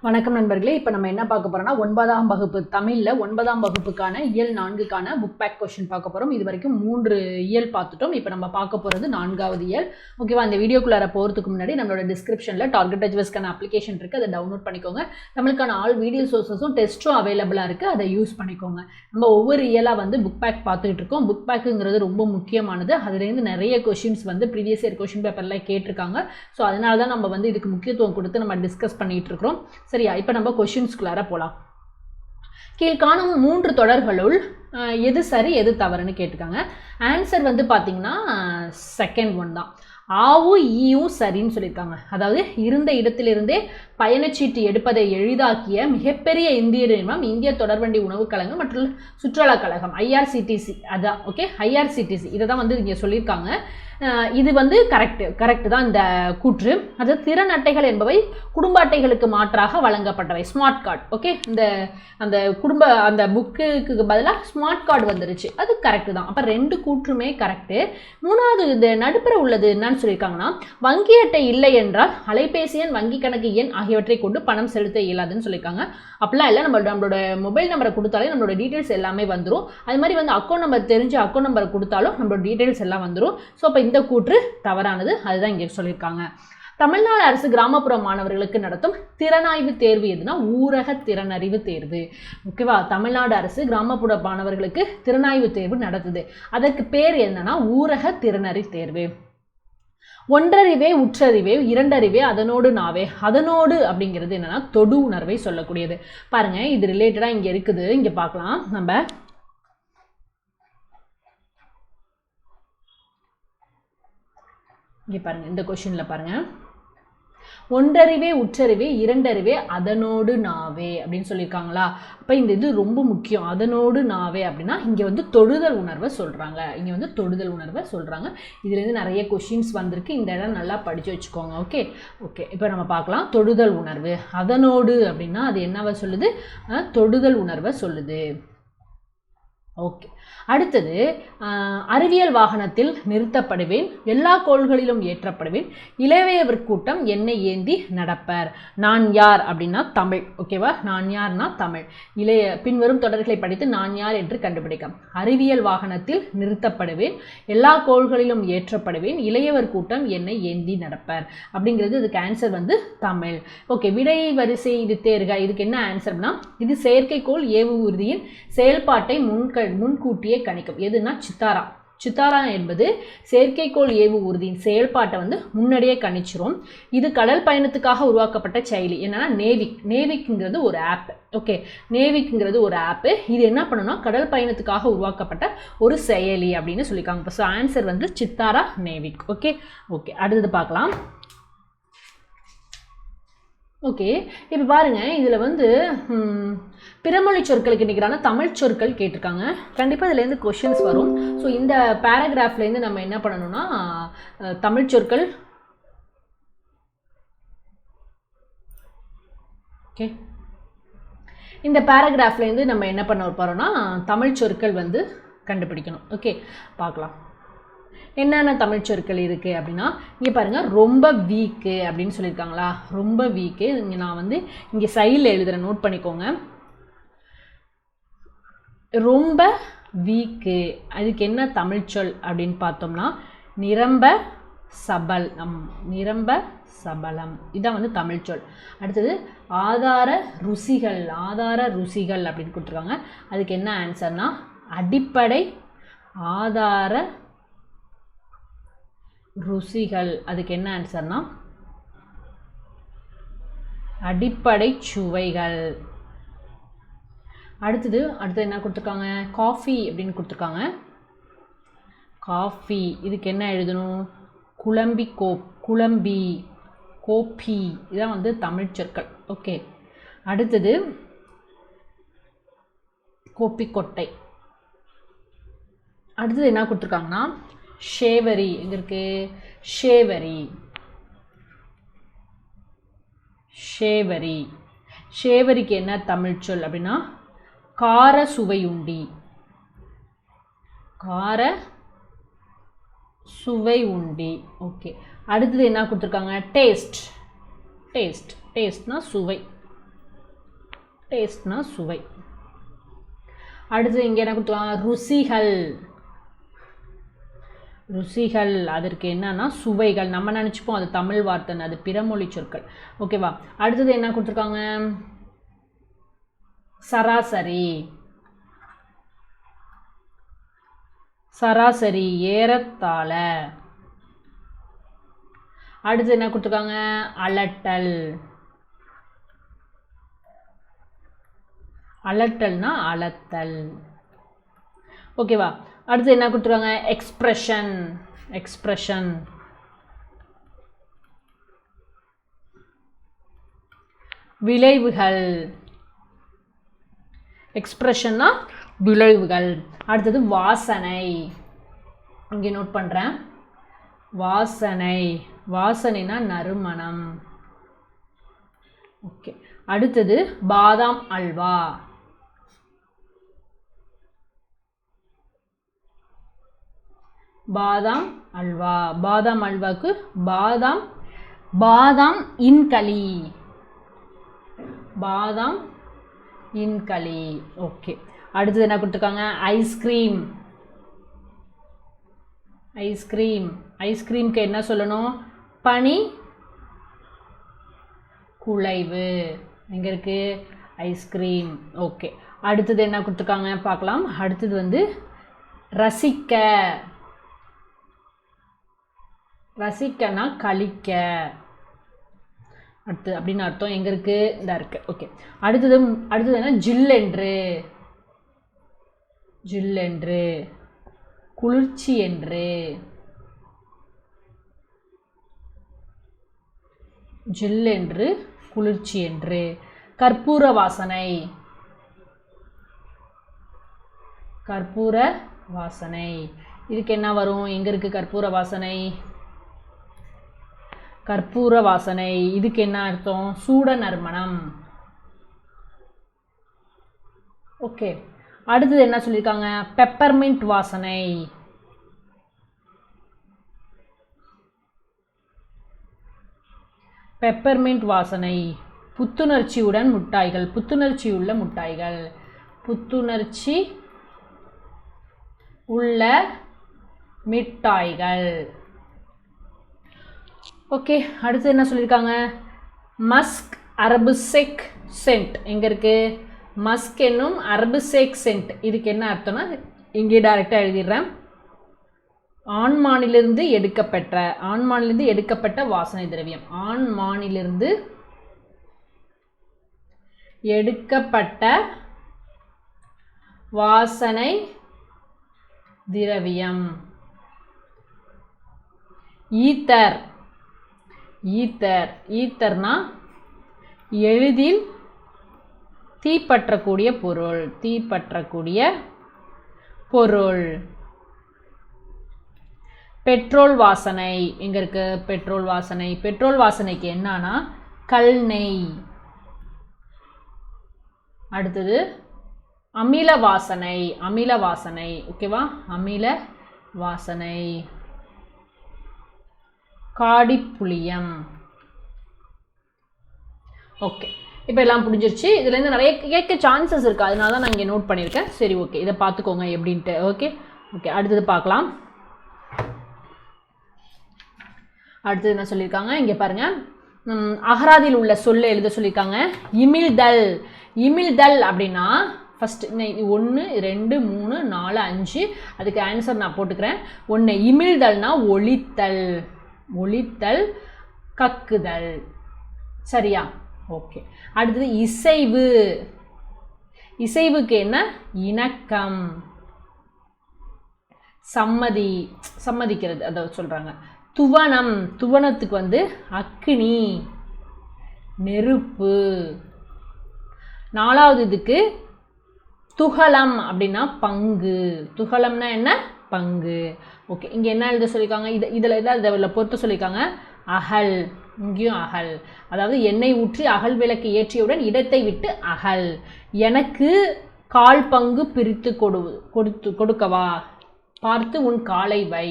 வணக்கம் நண்பர்களே. இப்போ நம்ம என்ன பார்க்க போறோம்னா 9ஆம் வகுப்பு தமிழ்ல 9ஆம் வகுப்புக்கான இயல் 4க்கான புக் பேக் கொஸ்டின் பார்க்க போறோம். இது வரைக்கும் 3 இயல் பார்த்துட்டோம். இப்போ நம்ம பார்க்க போறது 4வது இயல். ஓகேவா? இந்த வீடியோக்குள்ளார போறதுக்கு முன்னாடி நம்மளோட டிஸ்கிரிப்ஷன்ல டார்கெட் அச்சீவர்ஸ்க்கான அப்ளிகேஷன் இருக்கு, அதை டவுன்லோட் பண்ணிக்கோங்க. நம்மளுக்கான ஆல் வீடியோ சோர்சஸும் டெஸ்ட்டும் அவைலபிளா இருக்கு, அதை யூஸ் பண்ணிக்கோங்க. நம்ம ஒவ்வொரு இயலா புக் பேக் பார்த்துட்டு இருக்கோம். புக் பேக்குங்கிறது ரொம்ப முக்கியமானது. அதுலேருந்து நிறைய கொஸ்டின்ஸ் ப்ரீவியஸ் இயர் கொஸ்டின் பேப்பர்ல கேட்டிருக்காங்க. ஸோ அதனால தான் நம்ம இதுக்கு முக்கியத்துவம் கொடுத்து நம்ம டிஸ்கஸ் பண்ணிட்டு இருக்கிறோம். சரியா? இப்போ நம்ம கொஸ்டின்ஸ்குள்ளார போகலாம். கீழ்காணும் 3 தொடர்களுள் எது சரி எது தவறுன்னு கேட்டிருக்காங்க. ஆன்சர் பார்த்தீங்கன்னா செகண்ட் ஒன் தான். ஆவு ஈயும் சரின்னு சொல்லியிருக்காங்க. அதாவது இருந்த இடத்திலிருந்தே பயணச்சீட்டு எடுப்பதை எளிதாக்கிய மிகப்பெரிய இந்திய நிறுவனம் இந்திய தொடர்வண்டி உணவு கழகம் மற்றும் சுற்றுலா கழகம், IRCTC. அதான் ஓகே, IRCTC இதை தான் இங்கே சொல்லியிருக்காங்க. இது கரெக்டு தான் இந்த கூற்று. அது திறன் அட்டைகள் என்பவை குடும்ப அட்டைகளுக்கு மாற்றாக வழங்கப்பட்டவை. ஸ்மார்ட் கார்டு ஓகே, அந்த அந்த புக்குக்கு பதிலாக ஸ்மார்ட் கார்டு வந்துருச்சு, அது கரெக்டு தான். அப்போ 2 கூற்றுமே கரெக்டு. 3வது இந்த நடுப்புற உள்ளது என்னன்னு சொல்லியிருக்காங்கன்னா, வங்கி அட்டை இல்லை என்றால் அலைபேசி எண், வங்கி கணக்கு எண் ஆகியவற்றை கொண்டு பணம் செலுத்த இயலாதுன்னு சொல்லியிருக்காங்க. அப்படிலாம் இல்லை, நம்மளோட மொபைல் நம்பரை கொடுத்தாலே நம்மளோட டீட்டெயில்ஸ் எல்லாமே வந்துடும். அது மாதிரி அக்கௌண்ட் நம்பர் தெரிஞ்சு அக்கௌண்ட் நம்பரை கொடுத்தாலும் நம்மளோட டீட்டெயில்ஸ் எல்லாம் வந்துடும். ஸோ அப்போ இந்த கூற்று தவறானது, அதுதான் இங்கே சொல்லியிருக்காங்க. தமிழ்நாடு அரசு கிராமப்புற மாணவர்களுக்கு நடத்தும் திறனாய்வு தேர்வு எதுனா ஊரக திறனறிவு தேர்வு. ஓகேவா? தமிழ்நாடு அரசு கிராமப்புற மாணவர்களுக்கு திறனாய்வு தேர்வு நடத்துது. அதற்கு பேர் என்னன்னா ஊரக திறனறிவு தேர்வு. ஒன்றறிவே உற்றறிவே இரண்டறிவே அதனோடு நாவே. அதனோடு அப்படிங்கிறது என்னன்னா தொடு உணர்வை சொல்லக்கூடியது. பாருங்க, இது ரிலேட்டடா இங்க இருக்குது, இங்க பார்க்கலாம். நம்ம இங்கே பாருங்க, இந்த கொஸ்டின்ல பாருங்க, ஒன்றறிவே உற்றறிவே இரண்டறிவே அதனோடு நாவே அப்படின்னு சொல்லியிருக்காங்களா? அப்போ இந்த இது ரொம்ப முக்கியம். அதனோடு நாவே அப்படின்னா இங்கே தொடுதல் உணர்வை சொல்கிறாங்க. இங்கே தொடுதல் உணர்வை சொல்கிறாங்க. இதுலேருந்து நிறைய கொஷின்ஸ் வந்திருக்கு. இந்த இடம் நல்லா படித்து வச்சுக்கோங்க. ஓகே ஓகே, இப்போ நம்ம பார்க்கலாம். தொடுதல் உணர்வு அதனோடு அப்படின்னா அது என்னவை சொல்லுது? தொடுதல் உணர்வை சொல்லுது. ஓகே, அடுத்தது அறிவியல் வாகனத்தில் நிறுத்தப்படுவேன், எல்லா கோள்களிலும் ஏற்றப்படுவேன், இளையவர் கூட்டம் என்னை ஏந்தி நடப்பர். நான் யார் அப்படின்னா தமிழ். ஓகேவா? நான் யார்னா தமிழ். பின்வரும் தொடர்களை படித்து நான் யார் என்று கண்டுபிடிக்க. அறிவியல் வாகனத்தில் நிறுத்தப்படுவேன், எல்லா கோள்களிலும் ஏற்றப்படுவேன், இளையவர் கூட்டம் என்னை ஏந்தி நடப்பர் அப்படிங்கிறது இதுக்கு ஆன்சர் தமிழ். ஓகே, விடை வரிசை இது தேர்க. இதுக்கு என்ன ஆன்சர்னா, இது செயற்கைக்கோள் ஏவு ஊர்தியின் செயல்பாட்டை முன்கூட்டியே கணிக்கும். எதுனா சித்தாரா. சித்தாரா என்பது செயற்கைக்கோள் ஏவு ஊர்தியின் செயல்பாட்டை முன்னாடியே கணிச்சிரும். இது கடல் பயணத்துக்காக உருவாக்கப்பட்ட செயலி. என்னன்னா நேவிக்ங்கிறது ஒரு ஆப். ஓகே, நேவிக்ங்கிறது ஒரு ஆப்பு. இது என்ன பண்ணுன்னா கடல் பயணத்துக்காக உருவாக்கப்பட்ட ஒரு செயலி அப்படின்னு சொல்லியிருக்காங்க. So answer Sithara Navik. Okay okay, அடுத்தது பார்க்கலாம். ஓகே, இப்போ பாருங்க, இதில் பிறமொழி சொற்களுக்கு நிகரான தமிழ் சொற்கள் கேட்டிருக்காங்க. கண்டிப்பாக இதுலேருந்து கொஷின்ஸ் வரும். ஸோ இந்த பேராகிராஃப்லேருந்து நம்ம என்ன பண்ணணும்னா தமிழ் சொற்கள் ஓகே, இந்த பேராகிராஃப்லேருந்து நம்ம என்ன பண்ண போகிறோம்னா தமிழ் சொற்கள் கண்டுபிடிக்கணும். ஓகே, பார்க்கலாம் என்னென்ன தமிழ் சொற்கள் இருக்குது அப்படின்னா, இங்கே பாருங்கள், ரொம்ப வீக்கு அப்படின்னு சொல்லியிருக்காங்களா? ரொம்ப வீக்கு. இங்கே நான் இங்கே சைடில் எழுதுகிறேன், நோட் பண்ணிக்கோங்க. ரொம்ப வீக்கு அதுக்கு என்ன தமிழ் சொல் அப்படின்னு பார்த்தோம்னா நிரம்ப சபலம். நிரம்ப சபலம் இதான் தமிழ் சொல். அடுத்தது ஆதார ருசிகள். ஆதார ருசிகள் அப்படின்னு கொடுத்துருக்காங்க. அதுக்கு என்ன ஆன்சர்னா அடிப்படை ஆதார ருசிகள். அதுக்கு என்ன ஆன்சர்னா அடிப்படை சுவைகள். அடுத்தது என்ன கொடுத்துருக்காங்க? காஃபி அப்படின்னு கொடுத்துருக்காங்க. காஃபி இதுக்கு என்ன எழுதணும்? குழம்பி குழம்பி கோப்பி. இதான் தமிழ் சொற்கள். ஓகே, அடுத்தது கோப்பி கொட்டை. அடுத்தது என்ன கொடுத்துருக்காங்கன்னா ஷேவரி. எங்க இருக்கு? ஷேவரி. ஷேவரி. ஷேவரிக்கு என்ன தமிழ் சொல் அப்படின்னா கார சுவையுண்டி. கார சுவை உண்டி. ஓகே, அடுத்தது என்ன கொடுத்துருக்காங்க? டேஸ்ட். டேஸ்ட்னா சுவை. டேஸ்ட்னா சுவை. அடுத்து இங்கே என்ன கொடுத்துருக்காங்க? ருசிகள். ருசிகள் அதற்கு என்னன்னா சுவைகள். நம்ம நினச்சிப்போம் அது தமிழ் வார்த்தைன்னு, அது பிறமொழி சொற்கள். ஓகேவா? அடுத்தது என்ன கொடுத்துருக்காங்க? சராசரி. சராசரி ஏறத்தாழ. அடுத்து என்ன கொடுத்துருக்காங்க? அலட்டல். அலட்டல்னா அளத்தல். ஓகேவா? அடுத்து என்ன கொடுத்துருக்காங்க? எக்ஸ்பிரஷன். எக்ஸ்பிரஷன். விளைவுகள். எக்ஸ்பிரஷன்னா விளைவுகள். அடுத்தது வாசனை. இங்கே நோட் பண்ணுறேன். வாசனை. வாசனைனா நறுமணம். ஓகே. அடுத்தது பாதாம் அல்வா. பாதாம் அல்வா. பாதாம் அல்வாக்கு பாதாம் பாதாம் இன்களி. பாதாம் இன்களி. ஓகே. அடுத்தது என்ன கொடுத்துருக்காங்க? ஐஸ்கிரீம். ஐஸ்கிரீம். ஐஸ்கிரீம்க்கு என்ன சொல்லணும்? பனி குழைவு. எங்கே இருக்கு? ஐஸ்கிரீம். ஓகே. அடுத்தது என்ன கொடுத்துருக்காங்க பார்க்கலாம். அடுத்தது வந்து ரசிக்க. ரசிக்கனா கழிக்க. அடுத்து அப்படின்னு அர்த்தம். எங்கே இருக்கு? இந்த இருக்கு. ஓகே. அடுத்தது என்ன? ஜில்லென்று. ஜில்லென்று குளிர்ச்சி என்று. ஜில்லென்று குளிர்ச்சி என்று. கற்பூர வாசனை. கற்பூர வாசனை. இதுக்கு என்ன வரும்? எங்க இருக்கு கற்பூர வாசனை? கற்பூர வாசனை. இதுக்கு என்ன அர்த்தம்? சூட நறுமணம். ஓகே. அடுத்தது என்ன சொல்லியிருக்காங்க? பெப்பர்மின்ட் வாசனை. பெப்பர்மின்ட் வாசனை. புத்துணர்ச்சியுடன் முட்டாய்கள். புத்துணர்ச்சி உள்ள முட்டாய்கள். புத்துணர்ச்சி உள்ள மிட்டாய்கள். ஓகே. அடுத்து என்ன சொல்லியிருக்காங்க? மஸ்க் அரபுசெக் சென்ட். எங்கே இருக்கு? மஸ்க் என்னும் அரபுசெக் சென்ட். இதுக்கு என்ன அர்த்தம்னா இங்கே டைரெக்டாக எழுதிடுறேன். ஆண்மானிலிருந்து எடுக்கப்பட்ட. ஆண்மானிலிருந்து எடுக்கப்பட்ட வாசனை திரவியம். ஆண்மானிலிருந்து எடுக்கப்பட்ட வாசனை திரவியம். ஈத்தர். ஈத்தர். ஈத்தர்னா எளிதில் தீப்பற்றக்கூடிய பொருள். தீப்பற்றக்கூடிய பொருள். பெட்ரோல் வாசனை. எங்க இருக்கு? பெட்ரோல் வாசனை. பெட்ரோல் வாசனைக்கு என்னன்னா கல்நெய். அடுத்தது அமில வாசனை. அமில வாசனை. ஓகேவா? அமில வாசனை. காடிப்புளியம். ஓகே. இப்போ எல்லாம் புரிஞ்சிருச்சு. இதுலேருந்து நிறைய கேட்க சான்சஸ் இருக்குது, அதனால தான் நான் இங்கே நோட் பண்ணியிருக்கேன். சரி, ஓகே. இதை பார்த்துக்கோங்க எப்படின்ட்டு. Okay okay. அடுத்தது பார்க்கலாம். அடுத்தது என்ன சொல்லியிருக்காங்க இங்கே பாருங்கள். அகராதியில் உள்ள சொல்ல எழுத சொல்லியிருக்காங்க. இமிழ்தல். இமிழ்தல் அப்படின்னா ஃபஸ்ட்டு 1 2 3 4 5 அதுக்கு ஆன்சர் நான் போட்டுக்கிறேன். 1 இமிழ்தல்னா ஒலித்தல். ஒலித்தல் கக்குதல். சரியா? ஓகே. அடுத்தது இசைவு. இசைவுக்கு என்ன? இணக்கம். சம்மதி. சம்மதிக்கிறது அதை சொல்கிறாங்க. துவனம். துவனத்துக்கு வந்து அக்கினி நெருப்பு. 4வது இதுக்கு துகளம் அப்படின்னா பங்கு. துகளம்னா என்ன? பங்கு. ஓகே. இங்கே என்ன எழுத சொல்லியிருக்காங்க? இதில் இதில் பொறுத்து சொல்லியிருக்காங்க. அகல். இங்கேயும் அகல். அதாவது எண்ணெய் ஊற்றி அகல் விளக்கு ஏற்றியவுடன் இடத்தை விட்டு அகல். எனக்கு 1/4 பங்கு பிரித்து கொடுக்கவா? பார்த்து உன் காலை வை.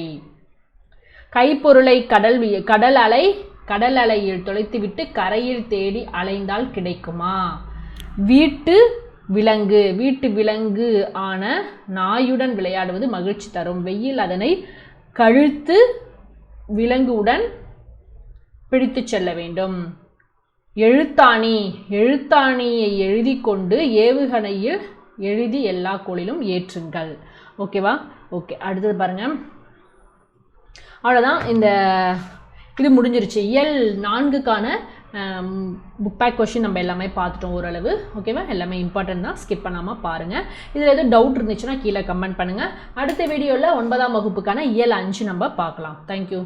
கைப்பொருளை கடல் அலையில் தொலைத்துவிட்டு கரையில் தேடி அலைந்தால் கிடைக்குமா? வீட்டு விலங்கு ஆன நாயுடன் விளையாடுவது மகிழ்ச்சி தரும். வெயில் அதனை கழுத்து விலங்குடன் பிடித்து செல்ல வேண்டும். எழுத்தாணியை எழுதி கொண்டு ஏவுகணையில் எழுதி எல்லா கோளிலும் ஏற்றுங்கள். ஓகேவா? ஓகே, அடுத்தது பாருங்க. அவ்வளோதான், இது முடிஞ்சிருச்சு. இயல் 4க்கான புக் பேக் கொஷின் நம்ம எல்லாமே பார்த்துட்டோம் ஓரளவு. ஓகேவா? எல்லாமே இம்பார்ட்டன்ட் தான், ஸ்கிப் பண்ணாமல் பாருங்கள். இதில் எதுவும் டவுட் இருந்துச்சுன்னா கீழே கமெண்ட் பண்ணுங்கள். அடுத்த வீடியோவில் 9ஆம் வகுப்புக்கான இயல் 5 நம்ம பார்க்கலாம். தேங்க்யூ.